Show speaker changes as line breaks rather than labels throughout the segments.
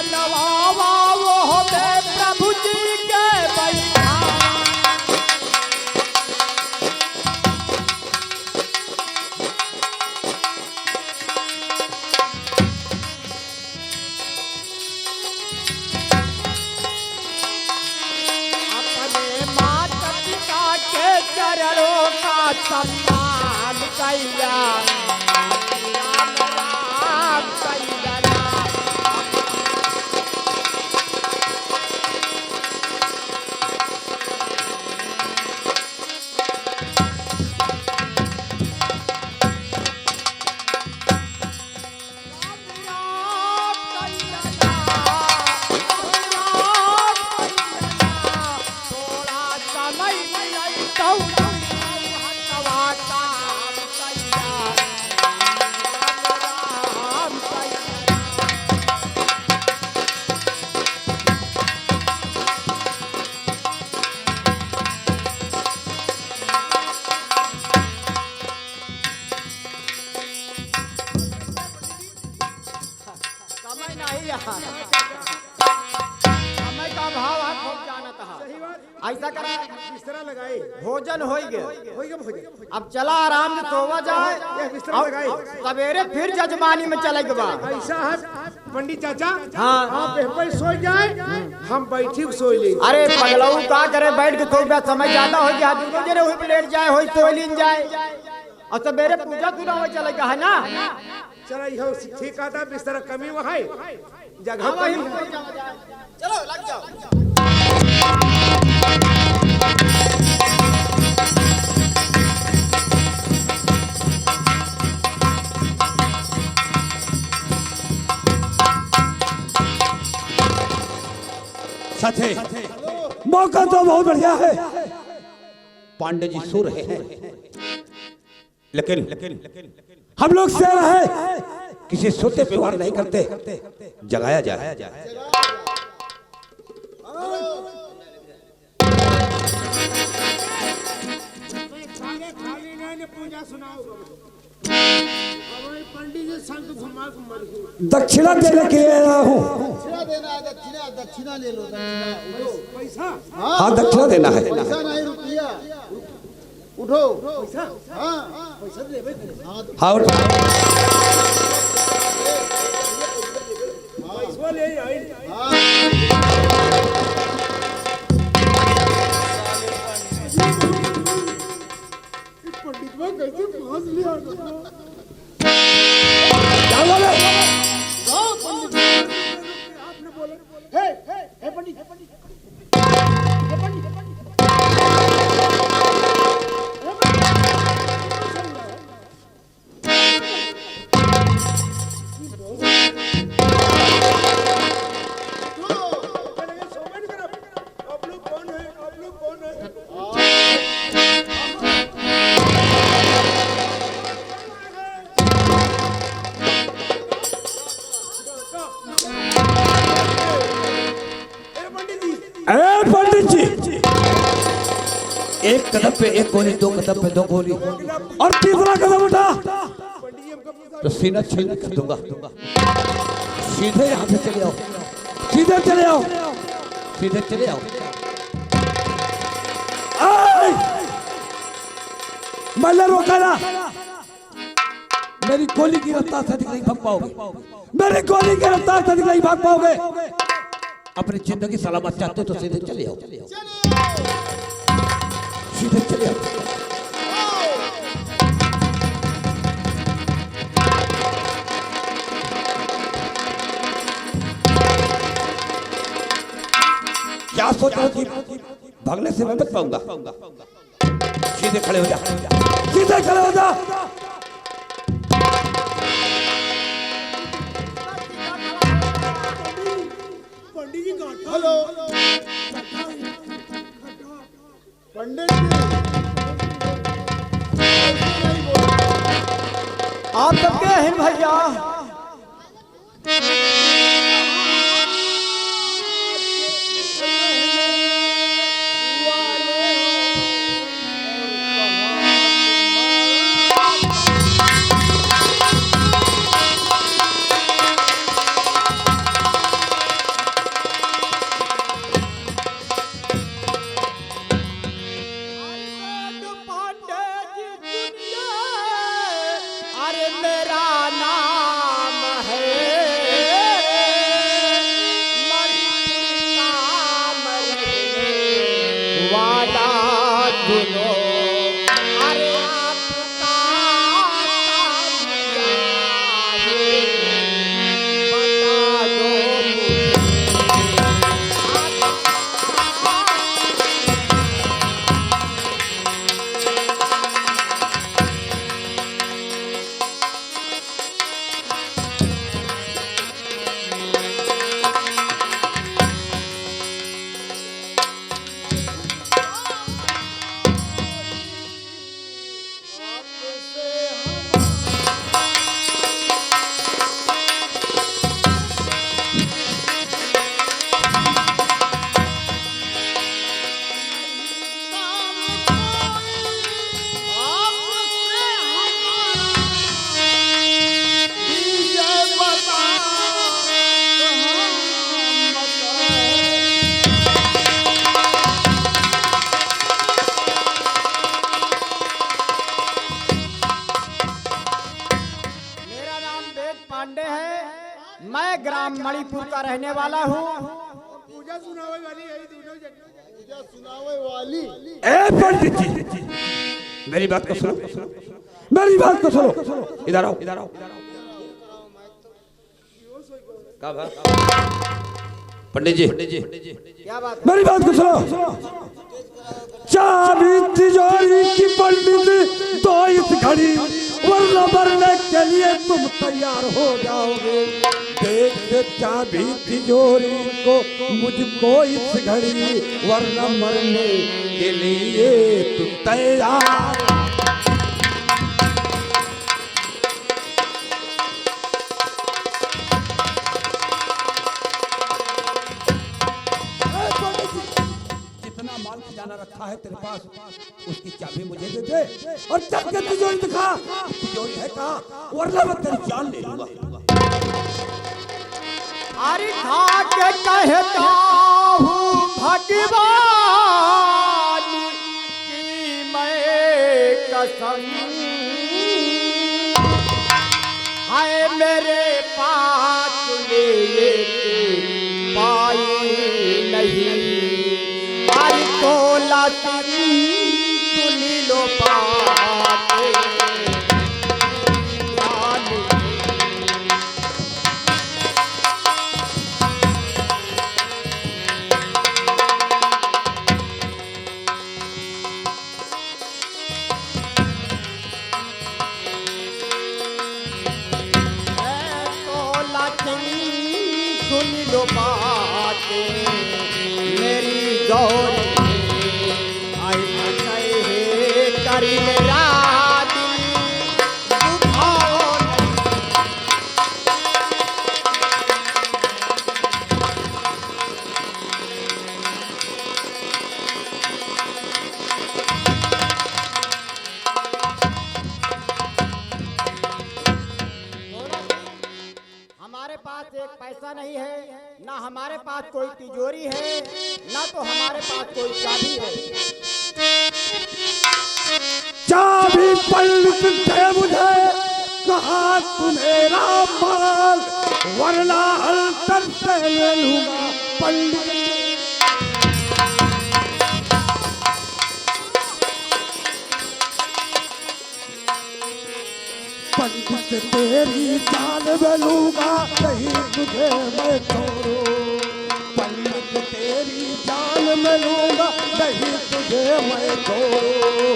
बनवावा वो बे प्रभु जी के बैठा। चरणों का सम्मान कैया राम राम कैया। थोड़ा समय समय का भाव आप खूब जानत है। ऐसा करा
बिस्तरा लगाए,
भोजन हो गए,
भोजन।
अब चला आराम से सोवा जाए,
बिस्तरा लगाए,
सवेरे फिर जजमानी में चले के बाद।
ऐसा है पंडित चाचा,
हाँ
आप पे सो जाए, हम बैठी सो ले।
अरे पगलऊ का करे बैठ के थोड़ा समय ज्यादा हो गया, दूसरे जने हुई लेट जाए हो तो लीन जाए और सवेरे पूजा तूरा हो चले है ना।
चला यह ठीक आता, बिस्तरा कमी वहाँ जगह
पर चलो लग जाओ।
सच है, मौका तो बहुत बढ़िया है। पांडे जी सुर है, लेकिन हम लोग शेर है, किसी सोते पे वार नहीं करते, जगाया जाए। दक्षिणा देने के लिए आया हूँ।
दक्षिणा ले लो,
पैसा।
हाँ दक्षिणा देना है।
पैसा नहीं रुपया, उठो पैसा। हाँ पैसा देवे।
हाँ
पैसा ले आई। पंडित भाई कैसे पास लिया?
क्या बोले?
आपने बोला हे पंडित, हे पंडित, हे पंडित, हे पंडित। आप लोग कौन है? आप लोग कौन है?
पंडित जी, एक कदम पे एक गोली, दो कदम पे दो गोली, और तीसरा कदम उठा तो सीना छीन कर दूंगा। सीधे यहाँ पे चले आओ, सीधे चले आओ, सीधे चले आओ। मल्ले रोका ना, मेरी गोली की रफ्तार से नहीं भाग पाओगे, मेरी गोली की रफ्तार से नहीं भाग पाओगे। अपनी जिंदगी सलामत चाहते हो तो सीधे चले आओ, सीधे चले आओ। क्या सोच रहे हो कि भागने से मैं बच पाऊंगा? सीधे खड़े हो जा, सीधे खड़े हो जा।
हेलो पंडित जी,
आप सबके हैं भैया। मैं ग्राम मणिपुर का रहने वाला हूँ।
पूजा सुनावे वाली है दोनों जन।
पूजा सुनावे वाली।
ए पंडित जी, मेरी बात को सुनो, मेरी बात को सुनो। इधर आओ, इधर आओ। क्या बात? पंडित जी,
क्या बात?
मेरी बात को सुनो। चाबी तिजोरी की पंडित तो इस घड़ी, वरना मरने के लिए तुम तैयार हो जाओगे। देख चाबी तिजोरी को मुझको इस घड़ी, वरना मरने के लिए तुम तैयार। जितना माल खजाना रखा है तेरे पास, उसकी चाबी मुझे दे दे और चल के तिजोरी दिखा। तिजोरी है कहाँ, वरना मैं तेरी जान ले लूंगा।
अरे ठाक कहता हूँ भगवान की मैं कसम, हाय मेरे पास ले पाई नहीं। आई तोला सुनी लो बातें। सुन लो बातें मेरी गौरी, ऐसा कहे कर मेरा दिल दुखाओ हमारे पास एक पैसा नहीं है, ना हमारे पास कोई तिजोरी है, ना तो हमारे पास कोई चाबी है।
चाबी पंडित दे मुझे, कहा तुम्हेरा माल, वरना हल्तर से ले लूंगा। पंडित पंडित तेरी जान में लूंगा, नहीं तुझे मैं छोड़ू। पंडित तेरी जान में लूंगा, नहीं तुझे मैं छोड़ू।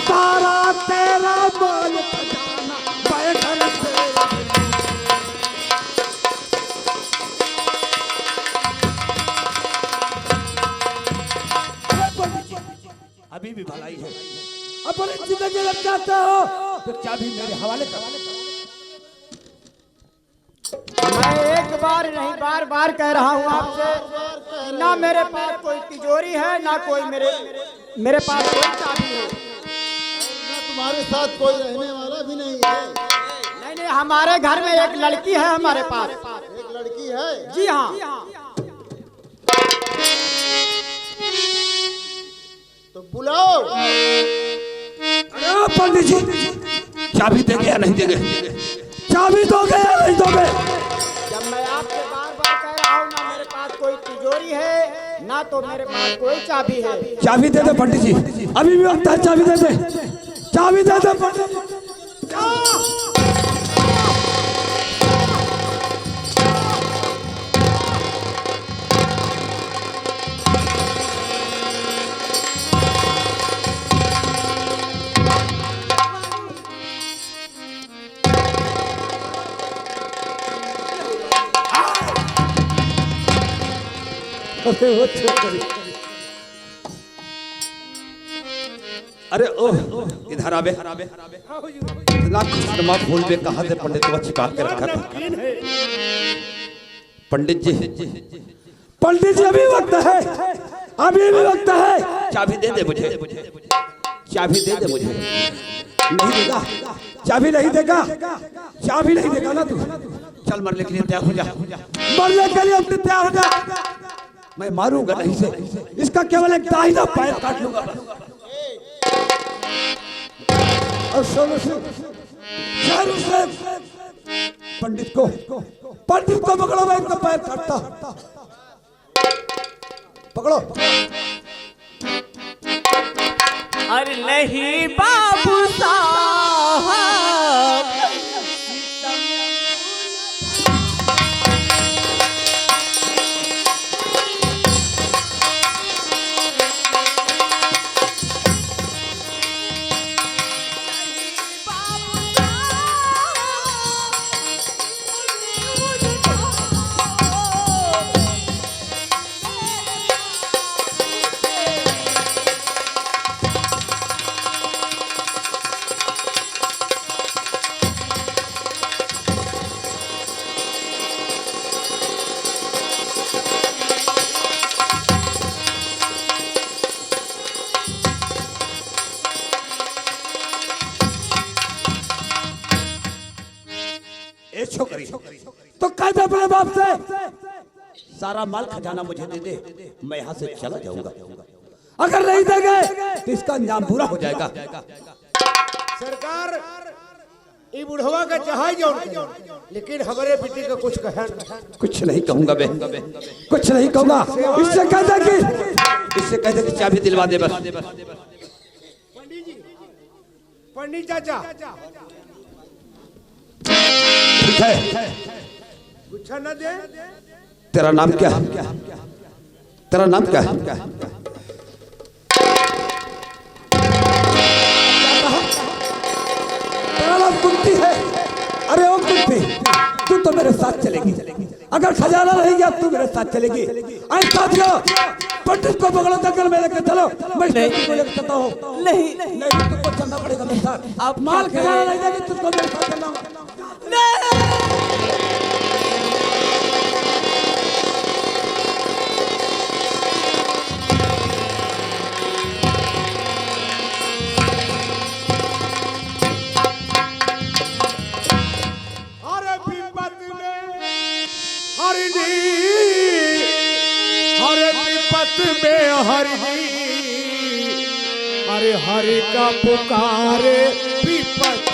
सारा तेरा माल खजाना बैठन से अभी भी भलाई है। अपनी जिंदगी लग जाते हो तो चाबी मेरे हवाले कर।
मैं एक बार नहीं बार बार कह रहा हूँ आपसे, ना मेरे पास कोई तिजोरी है, ना कोई मेरे पास कोई चाबी है।
ना तुम्हारे साथ कोई रहने वाला भी नहीं है।
नहीं नहीं, हमारे घर में एक लड़की है हमारे पास।
एक लड़की है?
जी हाँ।
तो बुलाओ।
अरे पंडित जी, चाबी देंगे या नहीं देंगे? चाबी दोगे या नहीं दोगे?
जब मैं आपसे बार बार कह रहा हूँ, ना मेरे पास कोई तिजोरी है, ना तो मेरे पास कोई चाबी है।
चाबी दे दे पंडित जी, अभी भी वक्त है। चाबी दे दे, चाबी दे दे पंडित जी। अरे ओह, इधर आवे। इतना खुशनुमा फूल में कहा से पंडित को छिपा के रखा था। पंडित जी, पंडित जी अभी वक्त है, अभी भी वक्त है। चाबी दे दे मुझे, चाबी दे दे मुझे। नहीं देगा, चाबी नहीं देगा, चाबी नहीं देगा ना तू। चल मरने के लिए तैयार हो जा, मरने के लिए अपने तैयार हो जा। मैं मारूंगा नहीं से, इसका केवल एक दाहिना पैर काट लूंगा। और पंडित को पंडित को पकड़ो, मैं इनका पैर काटता। पकड़ो।
अरे नहीं बाबू साहब,
छोकरी तो कहते अपने बाप से सारा माल खजाना मुझे दे दे, मैं यहाँ से चला जाऊंगा। अगर नहीं देंगे तो इसका अंजाम बुरा हो जाएगा।
सरकार ये बुढ़वा का चाहे जो, लेकिन हमारे बेटी का कुछ कहा।
कुछ नहीं कहूंगा बे, कुछ नहीं कहूंगा। इससे कहते कि चाबी दिलवा दे बस।
पंडित चाचा
ठीक है,
कुछ न दे।
तेरा नाम क्या है? तेरा नाम क्या है? तेरा नाम कुंती है। अरे ओ कुंती, तू तो मेरे साथ चलेगी। अगर खजाना नहीं गया तू मेरे साथ चलेगी। साथियों, पंडित को पकड़ो, जंगल में लेकर चलो। मैं को लेकर चलता हूँ। नहीं तुमको चलना पड़ेगा मेरे साथ। आप माल खजाना नहीं देगी, तुझको मेरे साथ चलना होगा।
हरे हरि का पुकारे विपत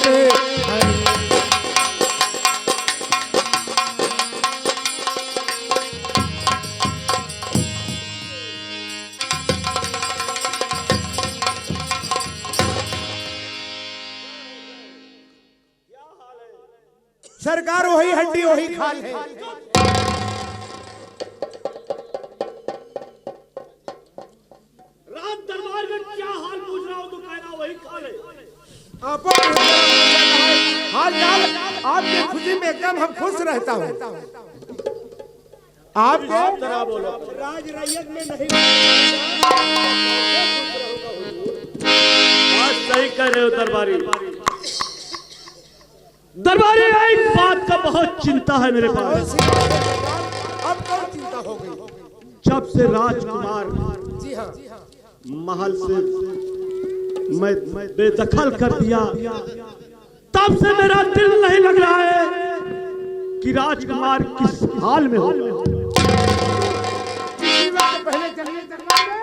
में हरि। सरकार वही हड्डी वही खाल है।
रात दरबार में क्या हाल पूछ रहा हूँ तो कहना वही खाल है।
हाल चाल आपकी खुशी में एकदम हम खुश रहता हूँ। आप बोलो राज रैयत में नहीं।
बात सही कह रहे हो दरबारी। दरबारी एक बात का बहुत चिंता है मेरे पास।
अब कौन चिंता हो गई?
जब से राजकुमार
जी हाँ
महल से मैं बेदखल कर दिया, तब से मेरा दिल नहीं लग रहा है कि राजकुमार किस हाल में हो।
पहले चलिए दरबार में।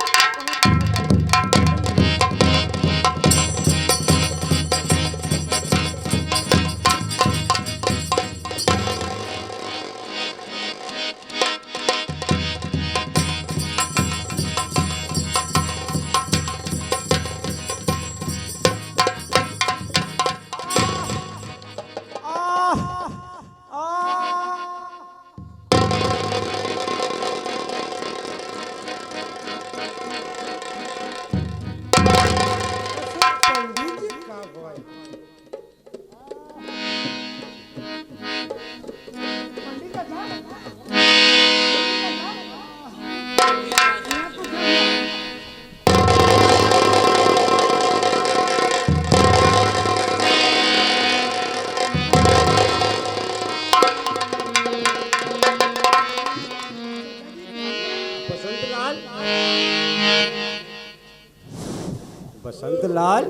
बसंत लाल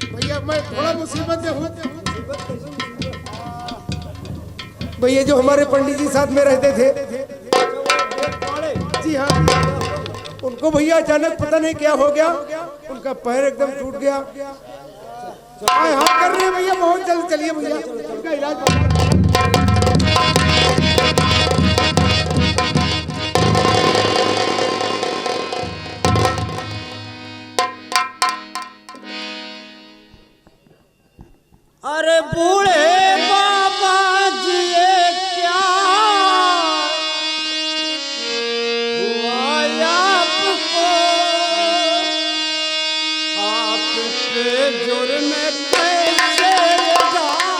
भैया मैं थोड़ा मुसीबत में हूँ। भैया जो हमारे पंडित जी साथ में रहते थे, जी हाँ, उनको भैया अचानक पता नहीं क्या हो गया, उनका पैर एकदम टूट गया। हाँ कर रहे हैं भैया, बहुत जल्द चलिए भैया, उनका इलाज।
अरे बूढ़े बाबा जी ये क्या हुआ आपको, आपके जुर्म कैसे गाया।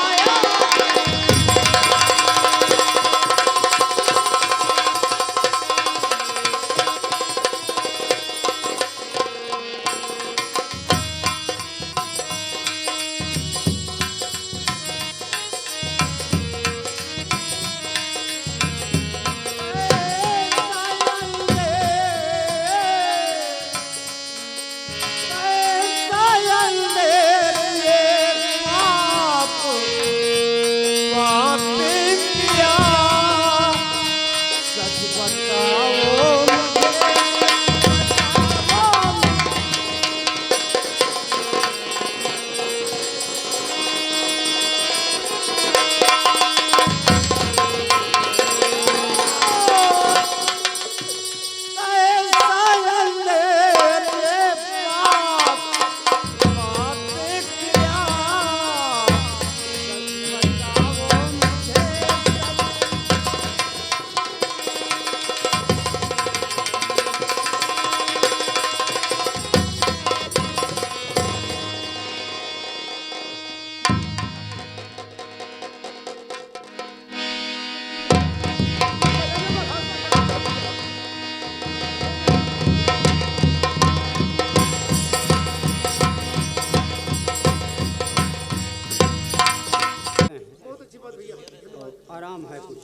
आराम है कुछ?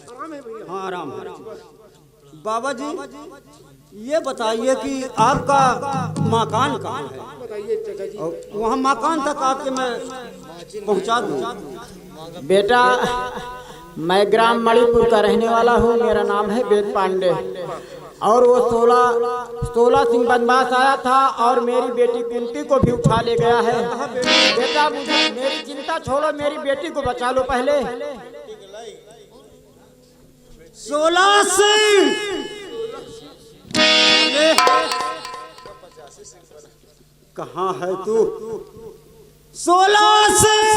हाँ आराम है। बाबा जी ये बताइए कि आपका मकान कहाँ है?
बताइए चाचा जी।
वहाँ मकान तक आपके मैं पहुँचा दूँ। बेटा मैं ग्राम मणिपुर का रहने वाला हूँ, मेरा नाम है वेद पांडे, और वो 16 सिंह बनवास आया था और मेरी बेटी कुंती को भी उठा ले गया है। बेटा मुझे मेरी चिंता छोड़ो, मेरी बेटी को बचा लो पहले। 16 सिंह कहाँ है तू? 16 सिंह